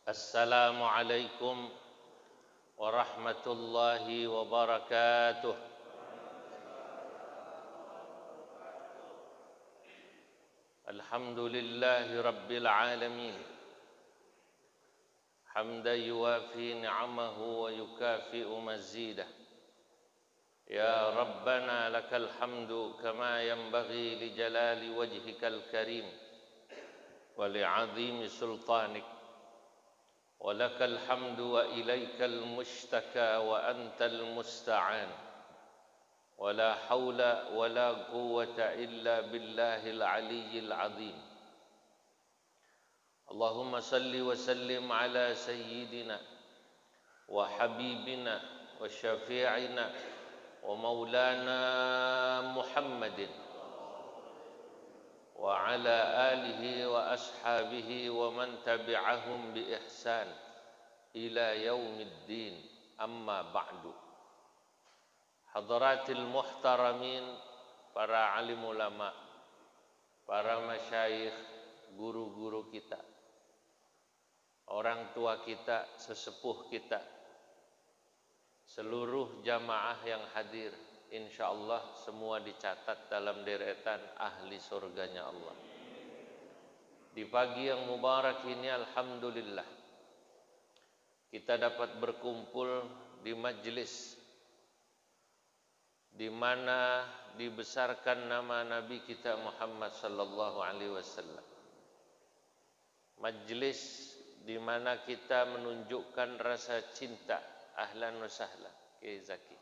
Assalamualaikum warahmatullahi wabarakatuh. Alhamdulillahi rabbil alamin. Hamdan yuwafi ni'amahu wa yukafi'u mazidah. Ya Rabbana lakal hamdu kama yanbaghi li jalali wajhikal karim wa li'azimi sultanik. ولك الحمد وإليك المشتكى وأنت المستعان ولا حول ولا قوة إلا بالله العلي العظيم اللهم صل وسلم على سيدنا وحبيبنا وشفيعنا ومولانا محمد وعلى آله وأصحابه ومن تبعهم بإحسان إلى يوم الدين أما بعد. Hadratil muhtaramin, para alim ulama, para masyayikh, guru-guru kita, orang tua kita, sesepuh kita, seluruh jamaah yang hadir, insyaallah semua dicatat dalam deretan ahli surganya Allah. Di pagi yang mubarak ini alhamdulillah kita dapat berkumpul di majlis di mana dibesarkan nama Nabi kita Muhammad sallallahu alaihi wasallam. Majlis di mana kita menunjukkan rasa cinta, ahlan wa sahlan, Kiai Zaki,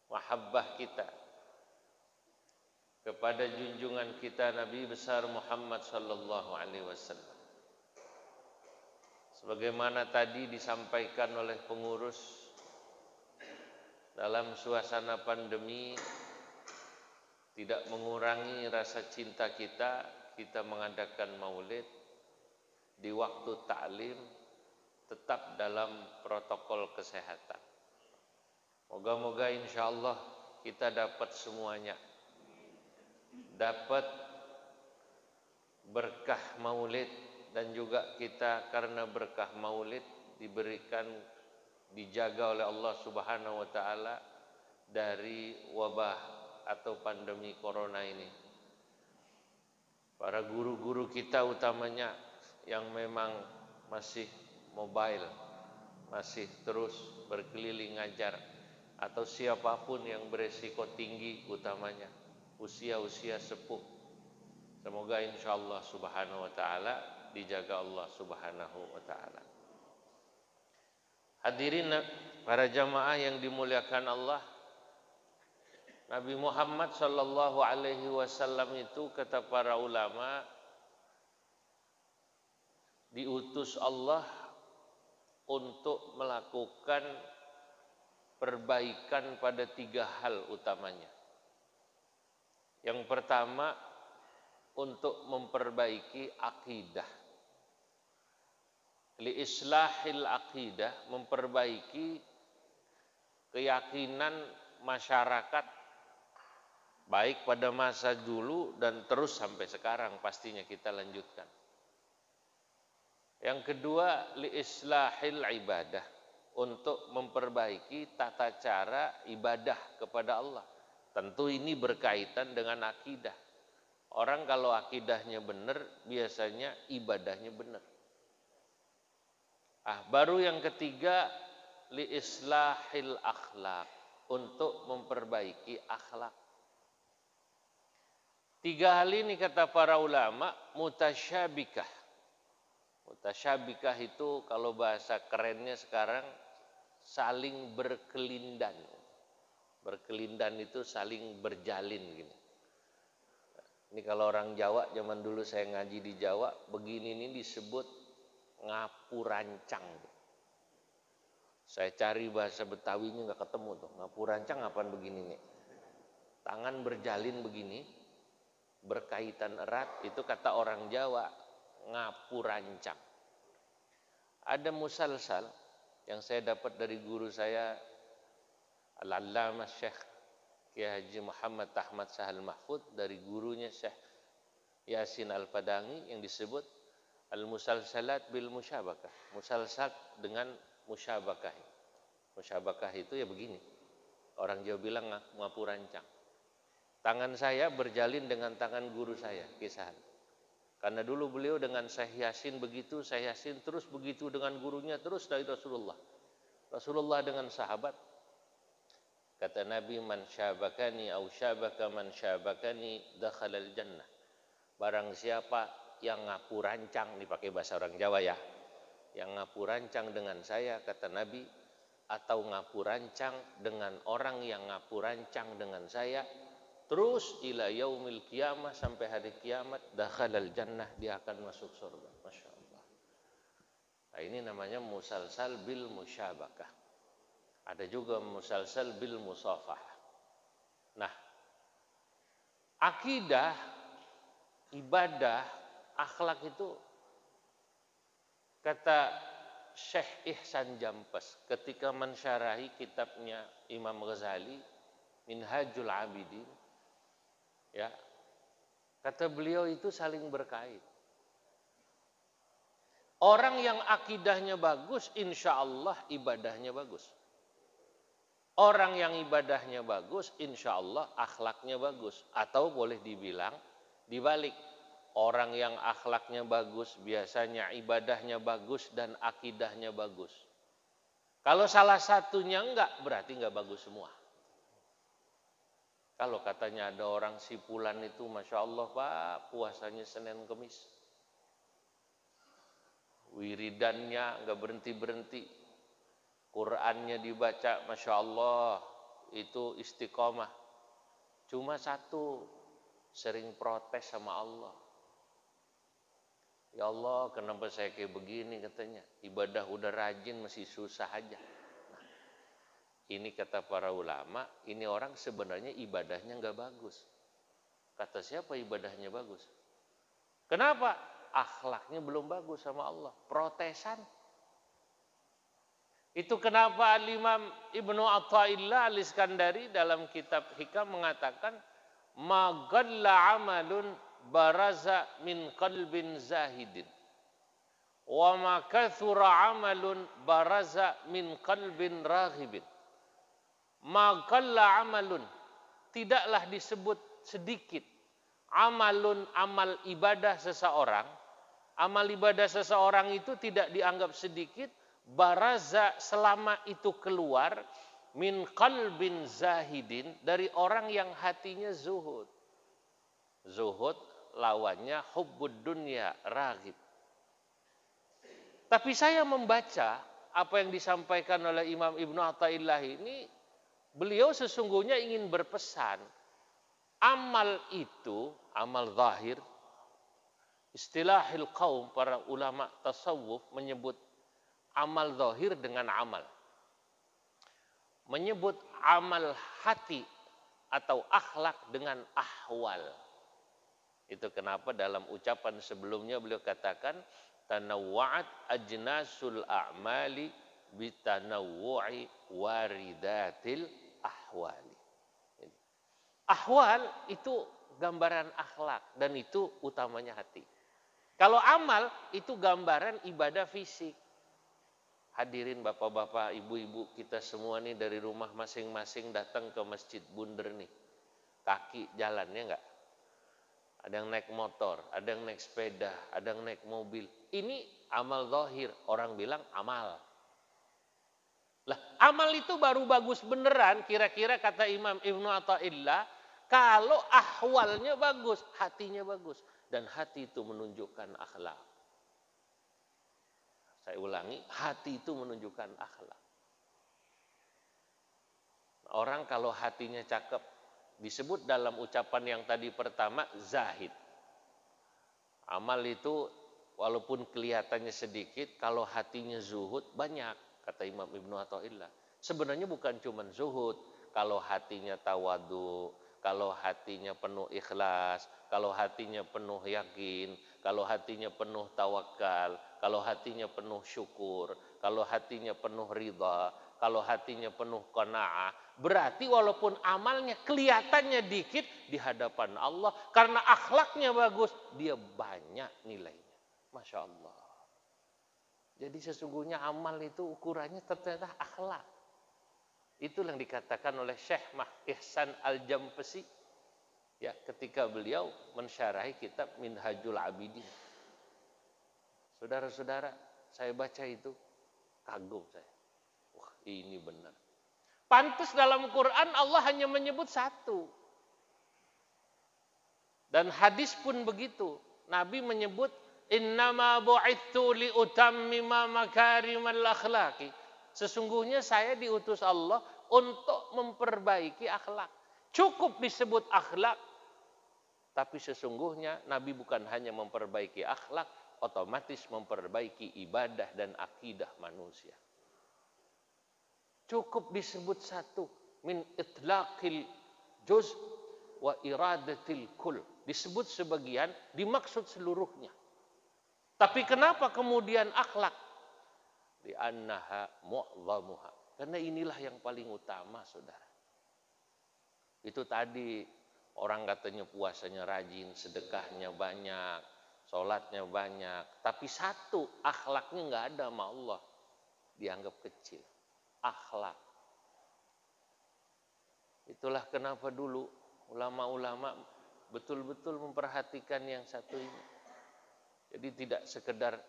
mahabbah kita kepada junjungan kita Nabi besar Muhammad sallallahu alaihi wasallam. Sebagaimana tadi disampaikan oleh pengurus, dalam suasana pandemi tidak mengurangi rasa cinta kita, kita mengadakan maulid di waktu ta'lim tetap dalam protokol kesehatan. Moga-moga insyaallah kita dapat semuanya. Dapat berkah maulid dan juga kita karena berkah maulid diberikan, dijaga oleh Allah Subhanahu wa taala dari wabah atau pandemi corona ini. Para guru-guru kita utamanya yang memang masih mobile, masih terus berkeliling ngajar, atau siapapun yang beresiko tinggi utamanya usia-usia sepuh, semoga insyaallah subhanahu wa ta'ala dijaga Allah subhanahu wa ta'ala. Hadirin para jamaah yang dimuliakan Allah, Nabi Muhammad sallallahu alaihi wasallam itu kata para ulama diutus Allah untuk melakukan perbaikan pada 3 hal utamanya. Yang pertama, untuk memperbaiki akidah. Li islahil akidah, memperbaiki keyakinan masyarakat baik pada masa dulu dan terus sampai sekarang pastinya kita lanjutkan. Yang kedua, li islahil ibadah, untuk memperbaiki tata cara ibadah kepada Allah. Tentu ini berkaitan dengan akidah. Orang kalau akidahnya benar, biasanya ibadahnya benar. Baru yang ketiga, li islahil akhlak, untuk memperbaiki akhlak. 3 hal ini kata para ulama mutasyabikah. Mutasyabikah itu kalau bahasa kerennya sekarang saling berkelindan. Berkelindan itu saling berjalin gini. Ini kalau orang Jawa, zaman dulu saya ngaji di Jawa, begini ini disebut ngapurancang. Saya cari bahasa Betawinya nggak ketemu tuh. Ngapurancang apaan begini nih? Tangan berjalin begini, berkaitan erat, itu kata orang Jawa ngapurancang. Ada musalsal yang saya dapat dari guru saya Al-Allamah Syekh Kiai Haji Muhammad Ahmad Sahal Mahfud, dari gurunya Syekh Yasin Al-Padangi, yang disebut Al-musalsalat bil musyabakah. Musalsal dengan musyabakah. Musyabakah itu ya begini. Orang Jawa bilang ngapu rancang. Tangan saya berjalin dengan tangan guru saya, Kisahan. Karena dulu beliau dengan Syekh Yasin begitu, Syekh Yasin terus begitu dengan gurunya, terus dari Rasulullah. Rasulullah dengan sahabat. Kata Nabi, man syabakani au syabaka man syabakani dakhalal jannah. Barang siapa yang ngapu rancang, dipakai bahasa orang Jawa ya. Yang ngapu rancang dengan saya, kata Nabi, atau ngapu rancang dengan orang yang ngapu rancang dengan saya, terus ila yaumil qiyamah, sampai hari kiamat, dakhalal jannah, dia akan masuk surga. Masya Allah. Nah, ini namanya musalsal bil musyabakah. Ada juga musalsal bil musafah. Nah, akidah, ibadah, akhlak itu, kata Syekh Ihsan Jampes ketika mensyarahi kitabnya Imam Ghazali Minhajul Abidin, ya, kata beliau itu saling berkait. Orang yang akidahnya bagus, insya Allah ibadahnya bagus. Orang yang ibadahnya bagus, insya Allah akhlaknya bagus. Atau boleh dibilang dibalik, orang yang akhlaknya bagus biasanya ibadahnya bagus dan akidahnya bagus. Kalau salah satunya enggak, berarti enggak bagus semua. Kalau katanya ada orang sipulan itu, Masya Allah Pak, puasanya Senin Kemis. Wiridannya enggak berhenti-berhenti. Qurannya dibaca, Masya Allah, itu istiqomah. Cuma satu, sering protes sama Allah. Ya Allah, kenapa saya kayak begini katanya. Ibadah udah rajin masih susah aja. Nah, ini kata para ulama, ini orang sebenarnya ibadahnya enggak bagus. Kata siapa ibadahnya bagus? Kenapa? Akhlaknya belum bagus sama Allah. Protesan. Itu kenapa Imam Ibnu Athaillah Al-Iskandari dalam kitab Hikam mengatakan, ma qalla amalun baraza min qalbin zahidin wa ma kathura amalun baraza min qalbin raghibin. Ma qalla amalun, tidaklah disebut sedikit amalun, amal ibadah seseorang. Amal ibadah seseorang itu tidak dianggap sedikit, baraza, selama itu keluar, min qalbin zahidin, dari orang yang hatinya zuhud. Zuhud lawannya hubbud dunya, raghib. Tapi saya membaca apa yang disampaikan oleh Imam Ibnu Athaillah ini, beliau sesungguhnya ingin berpesan, amal itu, amal zahir, istilahil qaum, para ulama tasawuf menyebut amal zahir dengan amal. Menyebut amal hati atau akhlak dengan ahwal. Itu kenapa dalam ucapan sebelumnya beliau katakan, tanawwa'at ajnasul a'mali bitanawwu'i waridatil ahwali. Ahwal itu gambaran akhlak dan itu utamanya hati. Kalau amal itu gambaran ibadah fisik. Hadirin bapak-bapak, ibu-ibu kita semua nih dari rumah masing-masing datang ke Masjid Bunder nih. Kaki jalannya enggak? Ada yang naik motor, ada yang naik sepeda, ada yang naik mobil. Ini amal zahir, orang bilang amal. Lah, amal itu baru bagus beneran, kira-kira kata Imam Ibnu Athaillah, kalau ahwalnya bagus, hatinya bagus. Dan hati itu menunjukkan akhlak. Saya ulangi, hati itu menunjukkan akhlak. Orang kalau hatinya cakep, disebut dalam ucapan yang tadi pertama, zahid. Amal itu walaupun kelihatannya sedikit, kalau hatinya zuhud banyak, kata Imam Ibnu Athaillah. Sebenarnya bukan cuma zuhud, kalau hatinya tawadu, kalau hatinya penuh ikhlas, kalau hatinya penuh yakin, kalau hatinya penuh tawakal, kalau hatinya penuh syukur, kalau hatinya penuh ridha, kalau hatinya penuh qanaah, berarti walaupun amalnya kelihatannya dikit di hadapan Allah, karena akhlaknya bagus, dia banyak nilainya. Masya Allah. Jadi sesungguhnya amal itu ukurannya ternyata akhlak. Itulah yang dikatakan oleh Syekh Ihsan Al-Jampesi ya, ketika beliau mensyarahi kitab Minhajul Abidin. Saudara-saudara, saya baca itu kagum saya. Wah, ini benar. Pantas dalam Quran Allah hanya menyebut satu. Dan hadis pun begitu. Nabi menyebut innama bu'itsu liutammima makarimal akhlaqi. Sesungguhnya saya diutus Allah untuk memperbaiki akhlak. Cukup disebut akhlak, tapi sesungguhnya Nabi bukan hanya memperbaiki akhlak, otomatis memperbaiki ibadah dan akidah manusia. Cukup disebut satu, min itlaqil juz wa iradatil kul. Disebut sebagian, dimaksud seluruhnya. Tapi kenapa kemudian akhlak? Li'annaha mu'zamuha. Karena inilah yang paling utama, saudara. Itu tadi orang katanya puasanya rajin, sedekahnya banyak, sholatnya banyak. Tapi satu, akhlaknya nggak ada sama Allah. Dianggap kecil. Akhlak. Itulah kenapa dulu ulama-ulama betul-betul memperhatikan yang satu ini. Jadi tidak sekedar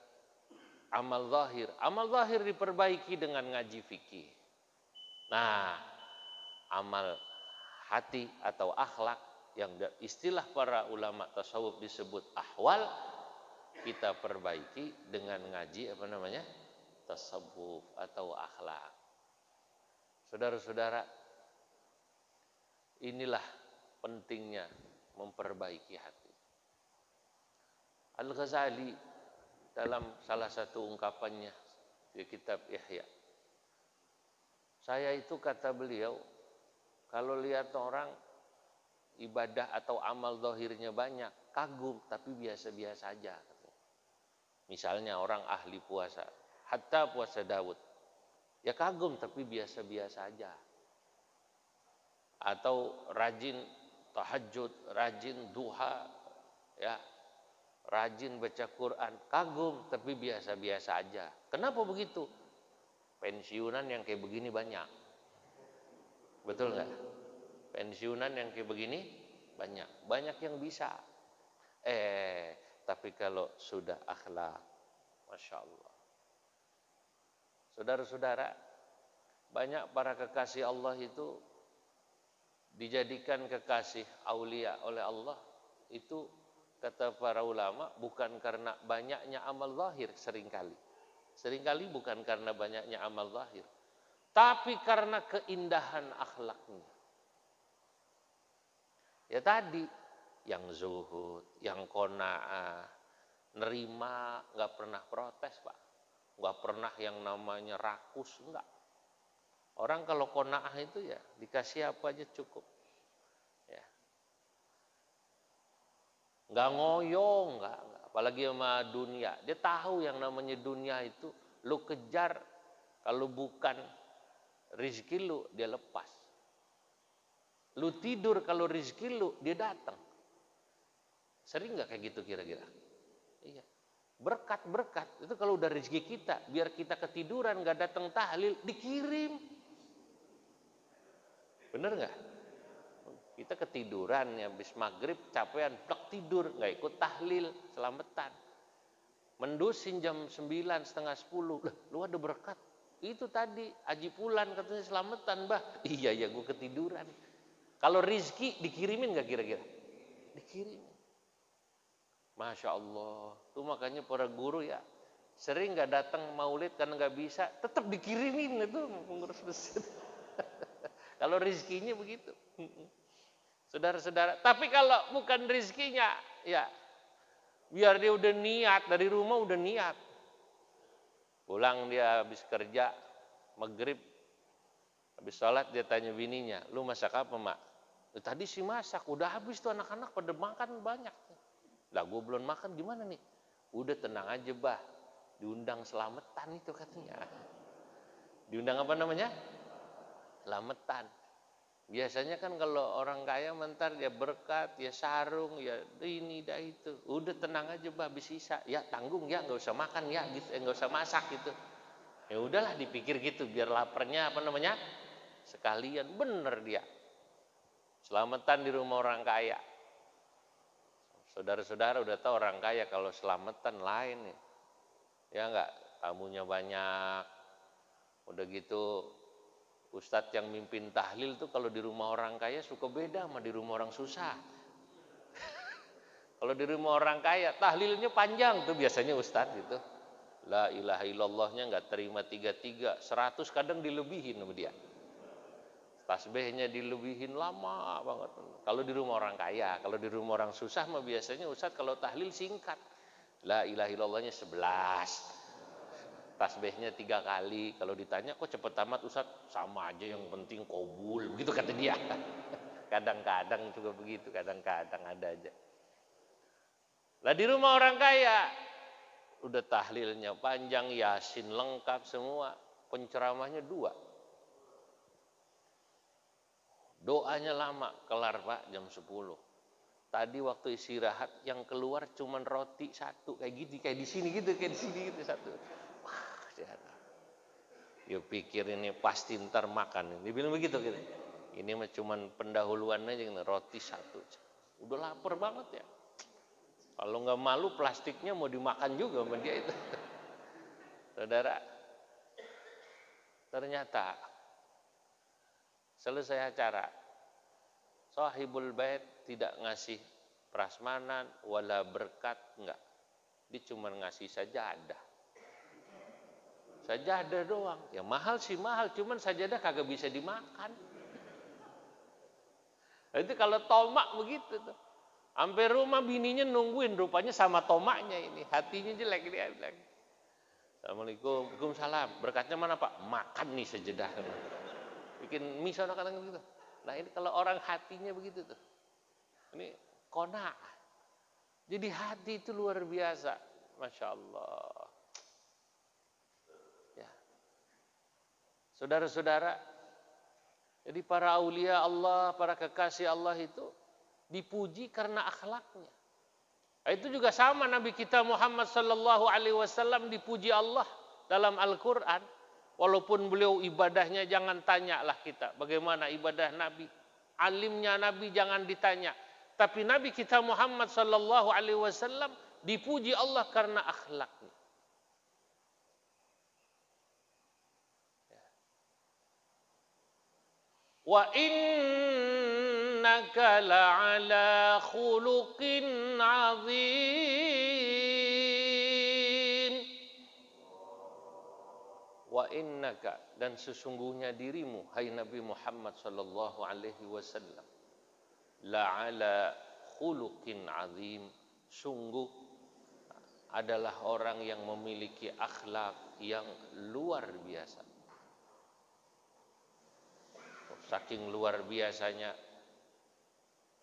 amal zahir. Amal zahir diperbaiki dengan ngaji fikih. Nah, amal hati atau akhlak yang istilah para ulama tasawuf disebut ahwal, kita perbaiki dengan ngaji tasawuf atau akhlak. Saudara-saudara, inilah pentingnya memperbaiki hati. Al-Ghazali dalam salah satu ungkapannya di kitab Ihya, saya itu kata beliau, kalau lihat orang ibadah atau amal zahirnya banyak, kagum tapi biasa-biasa aja. Misalnya orang ahli puasa, hatta puasa Daud, ya kagum tapi biasa-biasa aja. Atau rajin tahajud, rajin duha, ya, rajin baca Quran, kagum tapi biasa-biasa aja. Kenapa begitu? Pensiunan yang kayak begini banyak. Betul nggak? Pensiunan yang kayak begini banyak. Banyak yang bisa. Tapi kalau sudah akhlak, Masya Allah. Saudara-saudara, banyak para kekasih Allah itu dijadikan kekasih aulia oleh Allah. Itu kata para ulama bukan karena banyaknya amal zahir seringkali. Seringkali bukan karena banyaknya amal zahir, tapi karena keindahan akhlaknya. Ya tadi, yang zuhud, yang qanaah, nerima, nggak pernah protes, Pak. Nggak pernah yang namanya rakus, enggak. Orang kalau qanaah itu ya dikasih apa aja cukup. Ya. Nggak ngoyong, nggak. Apalagi sama dunia. Dia tahu yang namanya dunia itu lu kejar, kalau bukan rezeki lu dia lepas. Lu tidur kalau rezeki lu dia datang. Sering nggak kayak gitu kira-kira? Iya. Berkat-berkat itu kalau udah rezeki kita, biar kita ketiduran nggak datang tahlil, dikirim. Bener nggak? Kita ketiduran ya, habis maghrib capean, plek tidur, nggak ikut tahlil, selamatan. Mendusin jam 9, setengah 10, lah lu ada berkat. Itu tadi Haji Pulan katanya selamatan, Bah. Iya ya, gue ketiduran. Kalau rizki dikirimin nggak kira-kira? Dikirimin. Masya Allah. Tuh makanya para guru ya sering nggak datang maulid karena nggak bisa, tetap dikirimin itu pengurus masjid. Kalau rizkinya begitu. Saudara-saudara, tapi kalau bukan rizkinya, ya biar dia udah niat, dari rumah udah niat. Pulang dia habis kerja, maghrib, habis sholat dia tanya bininya, lu masak apa, Mak? Tadi sih masak, udah habis tuh anak-anak pada makan banyak. Lah gue belum makan, gimana nih? Udah tenang aja, Bah. Diundang selamatan itu katanya. Diundang apa namanya? Selamatan. Biasanya kan kalau orang kaya mentar ya berkat, ya sarung, ya ini dah itu. Udah tenang aja bah, habis sisa. Ya tanggung ya, nggak usah makan ya gitu, nggak usah masak gitu. Ya udahlah dipikir gitu biar laparnya apa namanya? Sekalian bener dia. Selamatan di rumah orang kaya. Saudara-saudara udah tahu orang kaya kalau selamatan lain nih. Ya enggak, tamunya banyak. Udah gitu ustadz yang mimpin tahlil tuh kalau di rumah orang kaya suka beda sama di rumah orang susah. Kalau di rumah orang kaya tahlilnya panjang tuh biasanya ustadz gitu. La ilaha illallahnya enggak terima 33, 100 kadang dilebihin sama dia. Tasbihnya dilebihin lama banget. Kalau di rumah orang kaya, kalau di rumah orang susah mah biasanya ustadz kalau tahlil singkat. La ilaha illallahnya 11. Tasbihnya 3 kali. Kalau ditanya kok cepet amat Ustaz? Sama aja yang penting qabul. Begitu kata dia. Kadang-kadang juga begitu, kadang-kadang ada aja. Lah di rumah orang kaya udah tahlilnya panjang, yasin lengkap semua, penceramahnya 2. Doanya lama, kelar Pak jam 10. Tadi waktu istirahat yang keluar cuman roti 1 kayak gitu, kayak di sini gitu, kayak di sini gitu 1. Wah, ya pikir ini pasti ntar makan. Dia bilang begitu gitu. Ini mah cuman pendahuluan aja gitu, roti 1. Udah lapar banget ya. Kalau nggak malu plastiknya mau dimakan juga sama dia itu. Saudara, ternyata selesai acara, sahibul bait tidak ngasih prasmanan wala berkat, enggak. Dia cuma ngasih sajadah. Sajadah doang. Ya mahal sih mahal, cuman sajadah kagak bisa dimakan. Nah, itu kalau tomak begitu tuh. Sampai rumah bininya nungguin, rupanya sama tomaknya ini. Hatinya jelek dia bilang. Assalamualaikum, waalaikumsalam. Berkatnya mana Pak? Makan nih sajadah. Bikin mie sana kadang gitu. Nah ini kalau orang hatinya begitu tuh. Ini qanaah. Jadi hati itu luar biasa. Masya Allah. Ya. Saudara-saudara, jadi para aulia Allah, para kekasih Allah itu dipuji karena akhlaknya. Itu juga sama Nabi kita Muhammad sallallahu alaihi wasallam dipuji Allah dalam Al-Qur'an. Walaupun beliau ibadahnya jangan tanyalah kita bagaimana ibadah Nabi. Alimnya Nabi jangan ditanya. Tapi Nabi kita Muhammad sallallahu alaihi wasallam dipuji Allah karena akhlaknya. Wa innaka la'ala khuluqin 'azim. Wa innaka, dan sesungguhnya dirimu hai Nabi Muhammad sallallahu alaihi wasallam la'ala khuluqin 'azim, sungguh adalah orang yang memiliki akhlak yang luar biasa. Saking luar biasanya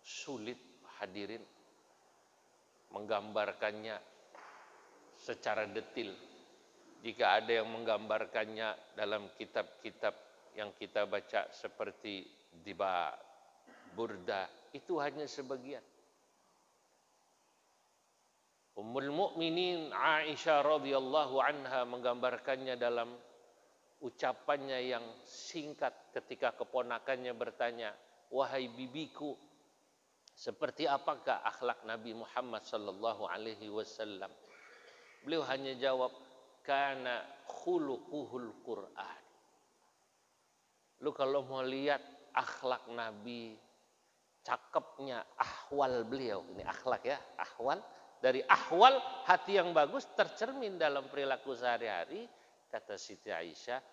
sulit hadirin menggambarkannya secara detil. Jika ada yang menggambarkannya dalam kitab-kitab yang kita baca seperti Diba, Burda, itu hanya sebagian. Ummul Mukminin Aisyah radhiyallahu anha menggambarkannya dalam ucapannya yang singkat ketika keponakannya bertanya, wahai bibiku, seperti apakah akhlak Nabi Muhammad sallallahu alaihi wasallam? Beliau hanya jawab, kana khuluquhul Qur'an. Lu kalau mau lihat akhlak Nabi, cakepnya ahwal beliau, ini akhlak ya, ahwal, dari ahwal hati yang bagus tercermin dalam perilaku sehari-hari. Kata Siti Aisyah,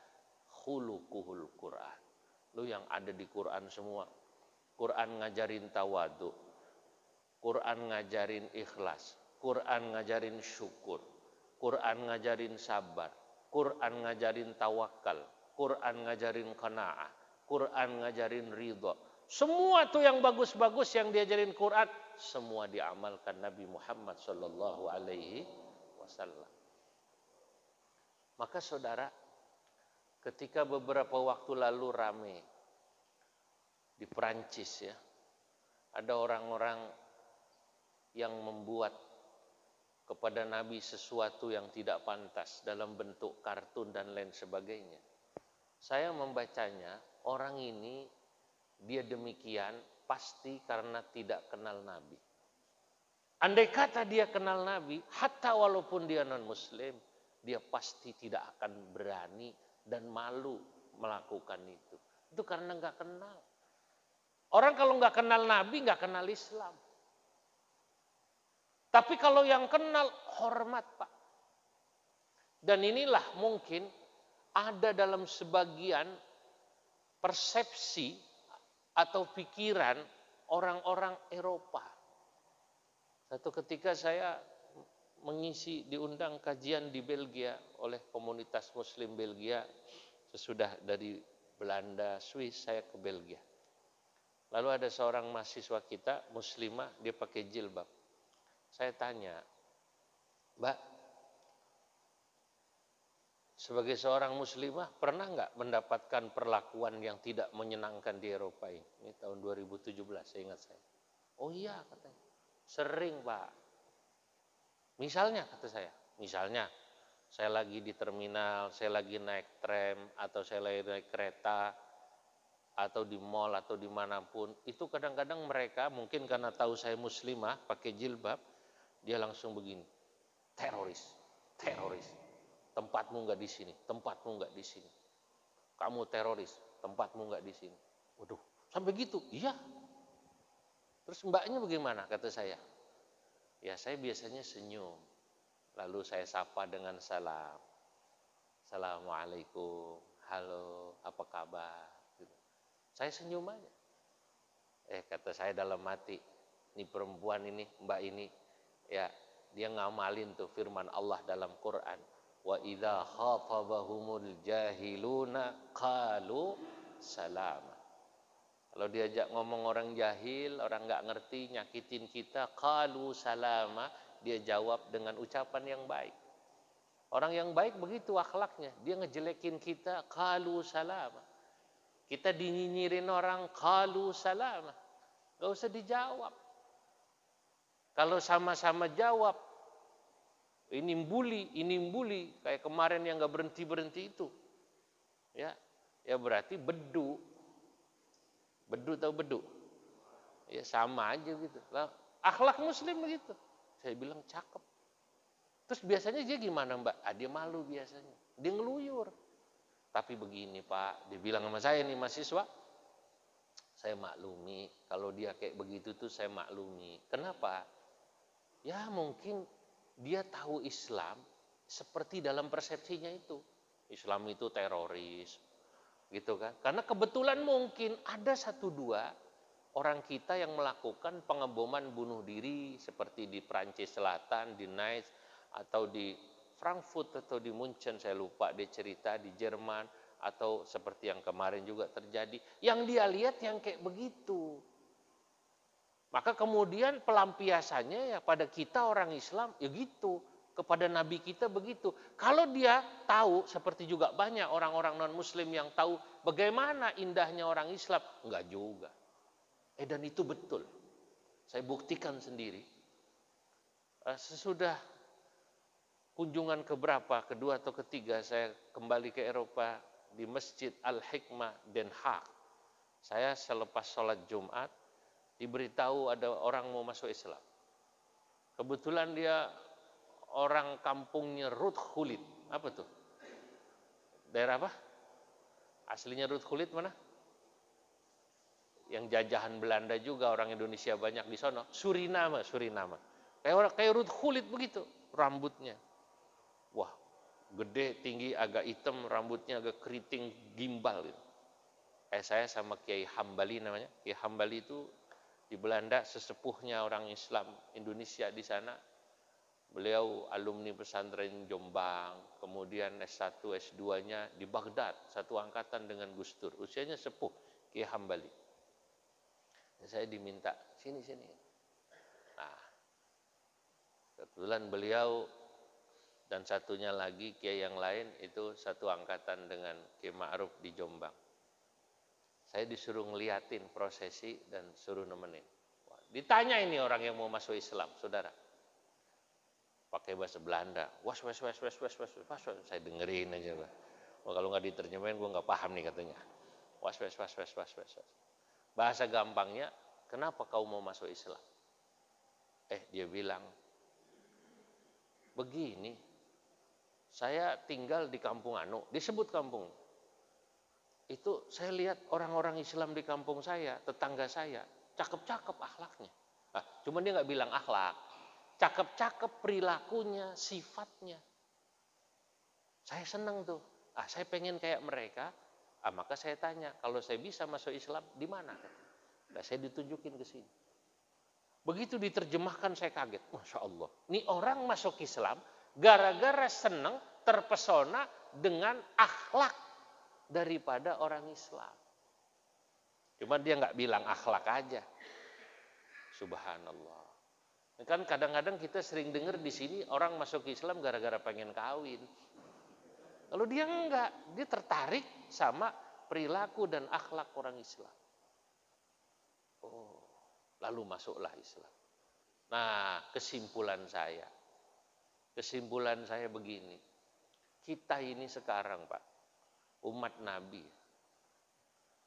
khuluquhul Qur'an. Lu yang ada di Quran semua. Quran ngajarin tawadu, Quran ngajarin ikhlas, Quran ngajarin syukur, Quran ngajarin sabar, Quran ngajarin tawakal, Quran ngajarin qanaah, Quran ngajarin ridha. Semua tuh yang bagus-bagus yang diajarin Quran, semua diamalkan Nabi Muhammad sallallahu alaihi wasallam. Maka saudara, ketika beberapa waktu lalu rame di Perancis ya. Ada orang-orang yang membuat kepada Nabi sesuatu yang tidak pantas dalam bentuk kartun dan lain sebagainya. Saya membacanya, orang ini dia demikian pasti karena tidak kenal Nabi. Andai kata dia kenal Nabi, hatta walaupun dia non-muslim, dia pasti tidak akan berani dan malu melakukan itu. Itu karena nggak kenal. Orang kalau nggak kenal Nabi, nggak kenal Islam. Tapi kalau yang kenal, hormat Pak. Dan inilah mungkin ada dalam sebagian persepsi atau pikiran orang-orang Eropa. Satu ketika saya diundang kajian di Belgia oleh komunitas Muslim Belgia. Sesudah dari Belanda, Swiss, saya ke Belgia. Lalu ada seorang mahasiswa kita, muslimah, dia pakai jilbab. Saya tanya, Mbak, sebagai seorang muslimah pernah nggak mendapatkan perlakuan yang tidak menyenangkan di Eropa ini? Ini tahun 2017, saya ingat saya. Oh iya, katanya. Sering Pak. Misalnya kata saya, saya lagi di terminal, saya lagi naik tram, atau saya lagi naik kereta, atau di mall, atau dimanapun. Itu kadang-kadang mereka mungkin karena tahu saya muslimah, pakai jilbab, dia langsung begini, teroris, tempatmu nggak di sini, kamu teroris, tempatmu nggak di sini. Waduh, sampai gitu? Iya. Terus mbaknya bagaimana? Kata saya. Ya saya biasanya senyum. Lalu saya sapa dengan salam. Assalamualaikum, halo, apa kabar? Gitu. Saya senyum aja. Kata saya dalam hati, ini perempuan ini, mbak ini, ya dia ngamalin tuh firman Allah dalam Quran. Wa idza khatabahumul jahiluna qalu salama. Kalau diajak ngomong orang jahil, orang nggak ngerti, nyakitin kita, qalu salama, dia jawab dengan ucapan yang baik. Orang yang baik begitu akhlaknya, dia ngejelekin kita, qalu salama. Kita dinyinyirin orang, qalu salama. Gak usah dijawab. Kalau sama-sama jawab, ini bully, kayak kemarin yang nggak berhenti itu, ya berarti bedu tahu bedu, ya sama aja gitu. Lah, akhlak Muslim begitu. Saya bilang cakep. Terus biasanya dia gimana Mbak? Dia malu biasanya, dia ngeluyur. Tapi begini Pak, dia bilang sama saya nih mahasiswa, saya maklumi kalau dia kayak begitu tuh saya maklumi. Kenapa? Ya mungkin dia tahu Islam seperti dalam persepsinya itu. Islam itu teroris, gitu kan? Karena kebetulan mungkin ada 1-2 orang kita yang melakukan pengeboman bunuh diri seperti di Prancis Selatan, di Nice, atau di Frankfurt, atau di Munchen, saya lupa dia cerita, di Jerman, atau seperti yang kemarin juga terjadi. Yang dia lihat yang kayak begitu. Maka kemudian pelampiasannya ya pada kita orang Islam ya gitu, kepada Nabi kita begitu. Kalau dia tahu, seperti juga banyak orang-orang non-Muslim yang tahu bagaimana indahnya orang Islam, enggak juga. Dan itu betul. Saya buktikan sendiri. Sesudah kunjungan keberapa, kedua atau ketiga saya kembali ke Eropa di Masjid Al-Hikmah Den Haag. Saya selepas sholat Jumat diberitahu ada orang mau masuk Islam. Kebetulan dia orang kampungnya Ruth Khulit. Apa tuh? Daerah apa? Aslinya Ruth Khulit mana? Yang jajahan Belanda juga, orang Indonesia banyak di sana. Suriname. Kayak Ruth Khulit begitu rambutnya. Wah, gede, tinggi, agak hitam, rambutnya agak keriting, gimbal gitu. Saya sama Kiai Hambali namanya. Kiai Hambali itu di Belanda sesepuhnya orang Islam Indonesia di sana. Beliau alumni pesantren Jombang, kemudian S1, S2-nya di Baghdad, satu angkatan dengan Gus Dur. Usianya sepuh, Kiai Hambali. Saya diminta, sini. Nah, kebetulan beliau dan satunya lagi Kiai yang lain itu satu angkatan dengan Kiai Ma'ruf di Jombang. Saya disuruh ngeliatin prosesi dan suruh nemenin. Ditanya ini orang yang mau masuk Islam, saudara. Pakai bahasa Belanda. Was. Saya dengerin aja. Kalau nggak diterjemahin gue nggak paham nih katanya. Was. Bahasa gampangnya, kenapa kau mau masuk Islam? Dia bilang, begini, saya tinggal di kampung Anu, disebut kampung. Itu saya lihat orang-orang Islam di kampung saya, tetangga saya, cakep-cakep akhlaknya. Cuman dia nggak bilang akhlak, cakep-cakep perilakunya, sifatnya. Saya senang tuh. Saya pengen kayak mereka. Maka saya tanya, kalau saya bisa masuk Islam, di mana? Saya ditunjukin ke sini. Begitu diterjemahkan saya kaget. Masya Allah. Ini orang masuk Islam gara-gara senang, terpesona dengan akhlak daripada orang Islam. Cuma dia nggak bilang akhlak aja. Subhanallah. Kan kadang-kadang kita sering dengar di sini orang masuk Islam gara-gara pengen kawin. Kalau dia enggak, dia tertarik sama perilaku dan akhlak orang Islam. Lalu masuklah Islam. Nah, kesimpulan saya begini. Kita ini sekarang, Pak, umat Nabi.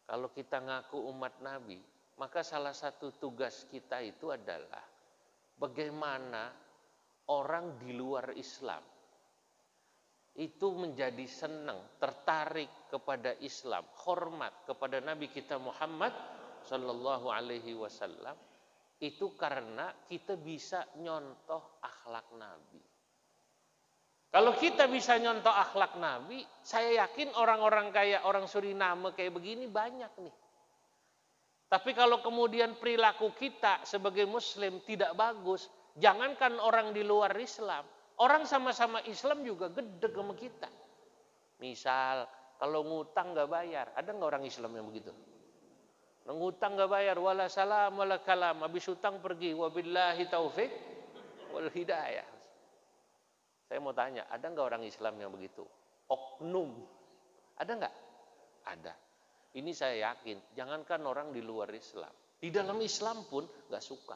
Kalau kita ngaku umat Nabi, maka salah satu tugas kita itu adalah bagaimana orang di luar Islam itu menjadi senang, tertarik kepada Islam, hormat kepada Nabi kita Muhammad Sallallahu Alaihi Wasallam, itu karena kita bisa nyontoh akhlak Nabi. Kalau kita bisa nyontoh akhlak Nabi, saya yakin orang-orang kayak orang Suriname kayak begini banyak nih. Tapi kalau kemudian perilaku kita sebagai Muslim tidak bagus, jangankan orang di luar Islam, orang sama-sama Islam juga gedeg sama kita. Misal, kalau ngutang nggak bayar, ada nggak orang Islam yang begitu? Ngutang nggak bayar, wala salam wala kalam, habis utang pergi, wabillahi taufik wal hidayah. Saya mau tanya, ada nggak orang Islam yang begitu? Oknum, ada nggak? Ada. Ini saya yakin, jangankan orang di luar Islam, di dalam Islam pun nggak suka.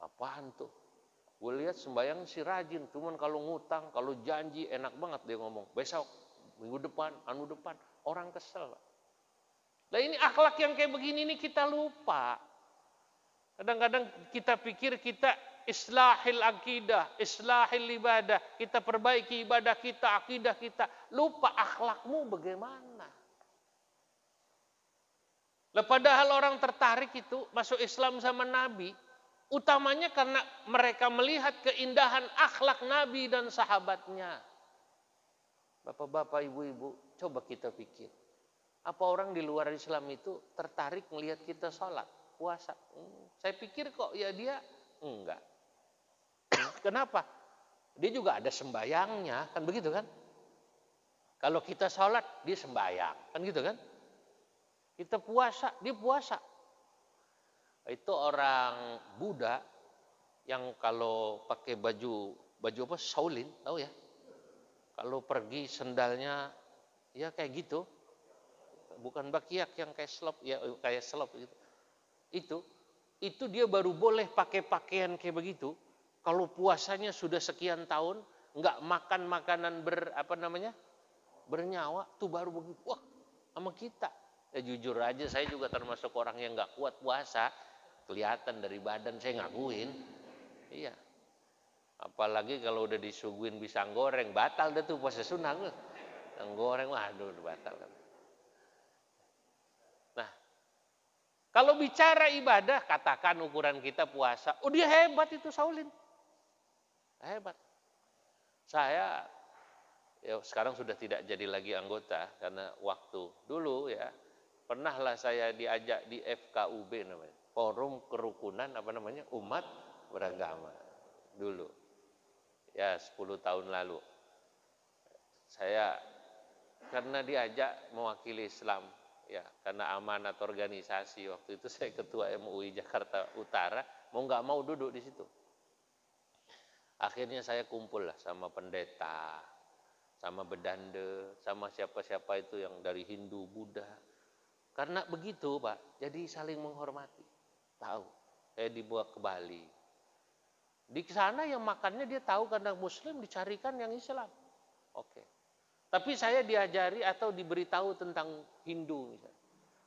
Apaan tuh? Gue lihat sembahyang sih rajin, cuman kalau ngutang, kalau janji enak banget dia ngomong. Besok, minggu depan, anu depan, orang kesel. Nah ini akhlak yang kayak begini nih kita lupa. Kadang-kadang kita pikir kita islahil akidah, islahil ibadah, kita perbaiki ibadah kita, akidah kita, lupa akhlakmu bagaimana. Padahal orang tertarik itu masuk Islam sama Nabi, utamanya karena mereka melihat keindahan akhlak Nabi dan sahabatnya. Bapak-bapak, ibu-ibu, coba kita pikir. Apa orang di luar Islam itu tertarik melihat kita sholat, puasa? Saya pikir kok ya dia enggak. Kenapa? Dia juga ada sembayangnya, kan begitu kan? Kalau kita sholat, dia sembayang, kan gitu kan? Kita puasa, dia puasa. Itu orang Buddha yang kalau pakai baju apa? Shaolin, tahu ya? Kalau pergi sendalnya ya kayak gitu. Bukan bakiak yang kayak slop, ya kayak slop gitu. Itu dia baru boleh pakai pakaian kayak begitu. Kalau puasanya sudah sekian tahun, nggak makan makanan bernyawa, tuh baru begitu. Wah, sama kita. Ya jujur aja, saya juga termasuk orang yang nggak kuat puasa. Kelihatan dari badan saya ngakuin. Iya. Apalagi kalau udah disuguhin pisang goreng, batal dah tuh puasa sunnah. Pisang goreng, waduh batal. Nah, kalau bicara ibadah, katakan ukuran kita puasa. Oh dia hebat itu Shaolin. Hebat. Saya ya sekarang sudah tidak jadi lagi anggota karena waktu dulu ya pernahlah saya diajak di FKUB namanya, Forum Kerukunan Umat Beragama dulu. Ya 10 tahun lalu. Saya karena diajak mewakili Islam ya karena amanat organisasi waktu itu saya ketua MUI Jakarta Utara, mau nggak mau duduk di situ. Akhirnya saya kumpul lah sama pendeta, sama bedanda, sama siapa-siapa itu yang dari Hindu, Buddha. Karena begitu Pak, jadi saling menghormati. Tahu, saya dibawa ke Bali. Di sana yang makannya dia tahu karena Muslim dicarikan yang Islam. Oke. Tapi saya diajari atau diberitahu tentang Hindu misalnya.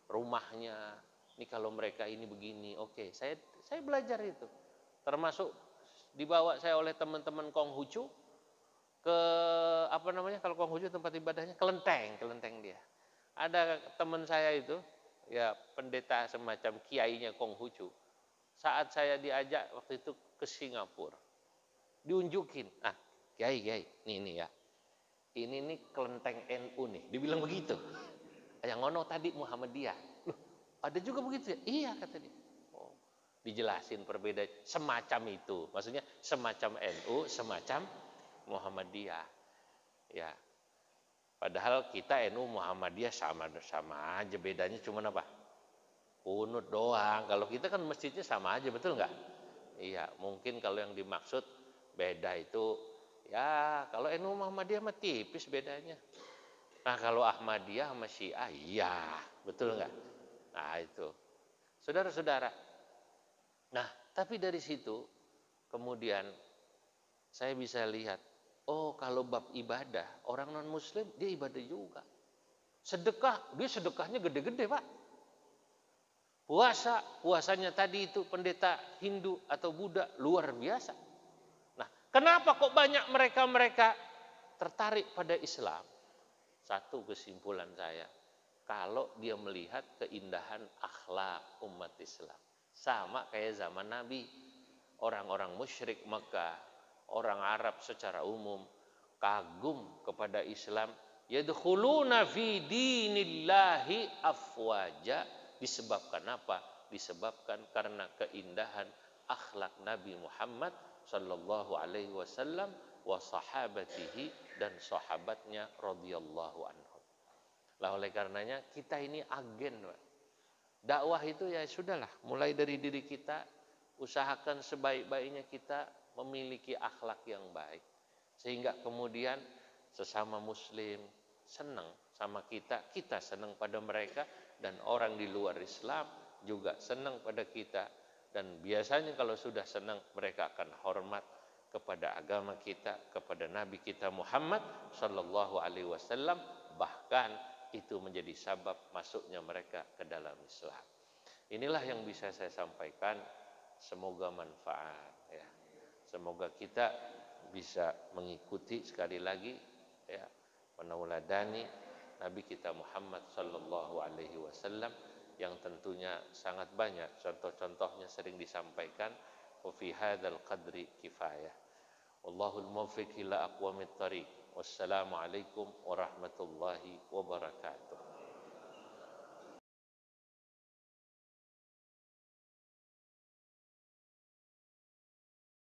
Rumahnya, ini kalau mereka ini begini, oke. Saya belajar itu. Termasuk dibawa saya oleh teman-teman Konghucu ke apa namanya kalau Konghucu tempat ibadahnya kelenteng dia. Ada teman saya itu, ya pendeta semacam kiainya Konghucu. Saat saya diajak waktu itu ke Singapura, diunjukin, kiai, nih ya, ini nih kelenteng NU nih, dibilang begitu. Yang ngono tadi Muhammadiyah, loh ada juga begitu ya? Iya kata dia. Oh, dijelasin perbedaan semacam itu, maksudnya semacam NU, semacam Muhammadiyah, ya. Padahal kita NU Muhammadiyah sama aja, bedanya cuma apa? Kunut doang. Kalau kita kan masjidnya sama aja, betul nggak? Iya, mungkin kalau yang dimaksud beda itu, ya kalau NU Muhammadiyah mah tipis bedanya. Nah kalau Ahmadiyah sama Syiah, iya, betul nggak? Nah itu, saudara-saudara. Nah tapi dari situ kemudian saya bisa lihat, oh kalau bab ibadah, orang non Muslim dia ibadah juga. Sedekah, dia sedekahnya gede-gede Pak. Puasanya tadi itu pendeta Hindu atau Buddha luar biasa. Nah, kenapa kok banyak mereka tertarik pada Islam? Satu kesimpulan saya, kalau dia melihat keindahan akhlak umat Islam. Sama kayak zaman Nabi, orang-orang musyrik Mekah, orang Arab secara umum kagum kepada Islam, yadkhuluna fi dinillahi afwaja. Disebabkan apa? Disebabkan karena keindahan akhlak Nabi Muhammad sallallahu alaihi wasallam wa sahabatihi dan sahabatnya radhiyallahu anhum. Lah oleh karenanya kita ini agen, Pak. Dakwah itu ya sudahlah, mulai dari diri kita, usahakan sebaik-baiknya kita memiliki akhlak yang baik. Sehingga kemudian sesama muslim senang sama kita, kita senang pada mereka, dan orang di luar Islam juga senang pada kita. Dan biasanya kalau sudah senang, mereka akan hormat kepada agama kita, kepada Nabi kita Muhammad sallallahu alaihi wasallam, bahkan itu menjadi sabab masuknya mereka ke dalam Islam. Inilah yang bisa saya sampaikan, semoga manfaat ya. Semoga kita bisa mengikuti sekali lagi ya, menauladani Nabi kita Muhammad sallallahu alaihi wasallam yang tentunya sangat banyak contoh-contohnya sering disampaikan. Wa fi hadzal qadri kifayah. Wallahul muwaffiq ila aqwamit thariq. Wassalamualaikum warahmatullahi wabarakatuh.